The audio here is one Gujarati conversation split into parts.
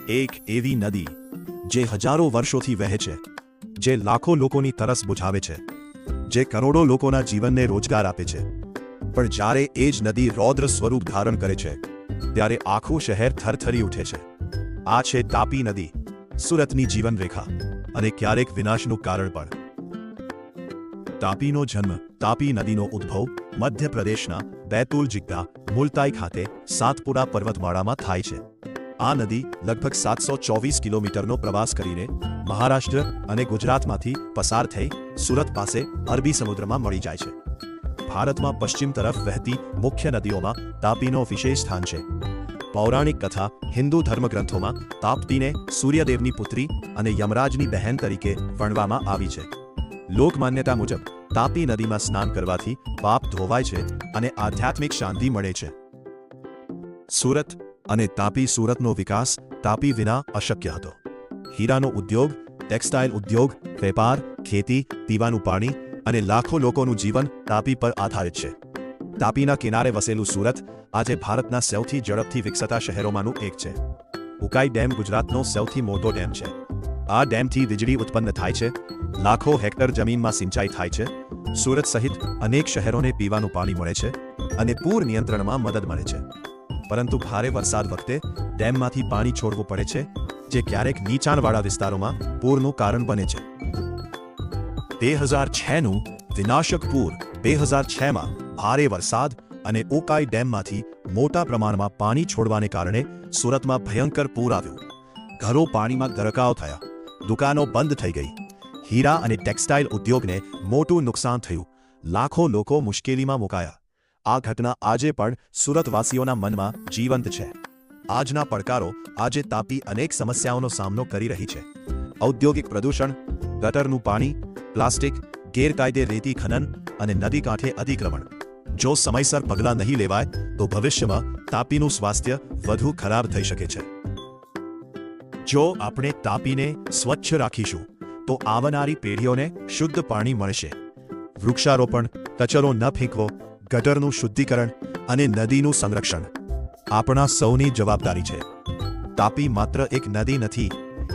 એક એવી નદી જે હજારો વર્ષોથી વહે છે, જે લાખો લોકોની તરસ બુઝાવે છે, જે કરોડો લોકોના જીવનને રોજગાર આપે છે, પણ જ્યારે એ જ નદી રૌદ્ર સ્વરૂપ ધારણ કરે છે ત્યારે આખું શહેર થરથરી ઉઠે છે. આ છે તાપી નદી, સુરતની જીવનરેખા અને ક્યારેક વિનાશનું કારણ પણ. તાપીનો જન્મ, તાપી નદીનો ઉદ્ભવ મધ્યપ્રદેશના બેતુલ જિલ્લા મુલતાઈ ખાતે સાતપુરા પર્વતમાળામાં થાય છે. આ નદી લગભગ 724 કિલોમીટરનો પ્રવાસ કરીને મહારાષ્ટ્ર અને ગુજરાતમાંથી પસાર થઈ સુરત પાસે અરબી સમુદ્રમાં મળી જાય છે. ભારતમાં પશ્ચિમ તરફ વહેતી મુખ્ય નદીઓમાં તાપીનો વિશેષ સ્થાન છે. પૌરાણિક કથા હિન્દુ ધર્મગ્રંથોમાં તાપ્તીને સૂર્યદેવની પુત્રી અને યમરાજની બહેન તરીકે વર્ણવવામાં આવી છે. લોકમાન્યતા મુજબ તાપી નદીમાં સ્નાન કરવાથી પાપ ધોવાય છે અને આધ્યાત્મિક શાંતિ મળે છે. સુરત અને તાપી. સુરતનો વિકાસ તાપી વિના અશક્ય હતો. હીરાનો ઉદ્યોગ, ટેક્સટાઇલ ઉદ્યોગ, વેપાર, ખેતી, પીવાનું પાણી અને લાખો લોકોનું જીવન તાપી પર આધારિત છે. તાપીના કિનારે વસેલું સુરત આજે ભારતના સૌથી ઝડપથી વિકસતા શહેરોમાંનું એક છે. ઉકાઈ ડેમ ગુજરાતનો સૌથી મોટો ડેમ છે. આ ડેમથી વીજળી ઉત્પન્ન થાય છે, લાખો હેક્ટર જમીનમાં સિંચાઈ થાય છે, સુરત સહિત અનેક શહેરોને પીવાનું પાણી મળે છે અને પૂર નિયંત્રણમાં મદદ મળે છે. પરંતુ ભારે વરસાદ વખતે ડેમમાંથી પાણી છોડવું પડે છે, જે ક્યારેક નીચાણવાળા વિસ્તારોમાં પૂરનું કારણ બને છે. 2006નું વિનાશક પૂર. 2006માં ભારે વરસાદ અને ઉકાઈ ડેમમાંથી મોટા પ્રમાણમાં પાણી છોડવાને કારણે સુરતમાં ભયંકર પૂર આવ્યું. ઘરો પાણીમાં ગરકાવ થયા, દુકાનો બંધ થઈ ગઈ, હીરા અને ટેક્સટાઇલ ઉદ્યોગને મોટું નુકસાન થયું, લાખો લોકો મુશ્કેલીમાં મુકાયા. આ ઘટના આજે પણ સુરતવાસીઓના મનમાં જીવંત છે. આજના પડકારો. આજે તાપી અનેક સમસ્યાઓનો સામનો કરી રહી છે. ઔદ્યોગિક પ્રદૂષણ, ગટરનું પાણી, પ્લાસ્ટિક, ગેરકાયદે રેતી ખનન અને નદી કાંઠે અતિક્રમણ. જો સમયસર પગલાં નહીં લેવાય તો ભવિષ્યમાં તાપીનું સ્વાસ્થ્ય વધુ ખરાબ થઈ શકે છે. જો આપણે તાપીને સ્વચ્છ રાખીશું તો આવનારી પેઢીઓને શુદ્ધ પાણી મળશે. વૃક્ષારોપણ, કચરો ન ફેંકવો, ગટરનું શુદ્ધિકરણ અને નદીનું સંરક્ષણ આપણા સૌની જવાબદારી છે. તાપી માત્ર એક નદી નથી,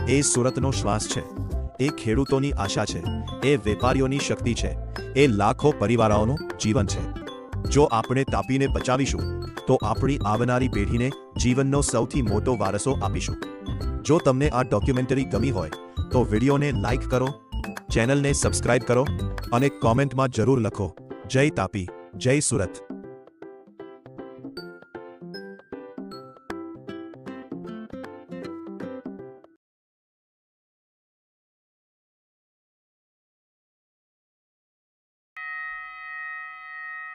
એ સુરતનો શ્વાસ છે, એ ખેડૂતોની આશા છે, એ વેપારીઓની શક્તિ છે, એ લાખો પરિવારોનું જીવન છે. જો આપણે તાપીને બચાવીશું તો આપણી આવનારી પેઢીને જીવનનો સૌથી મોટો વારસો આપીશું. જો તમને આ ડોક્યુમેન્ટરી ગમી હોય તો વિડીયોને લાઇક કરો, ચેનલને સબસ્ક્રાઇબ કરો અને કોમેન્ટમાં જરૂર લખો. જય તાપી, જય સુરત.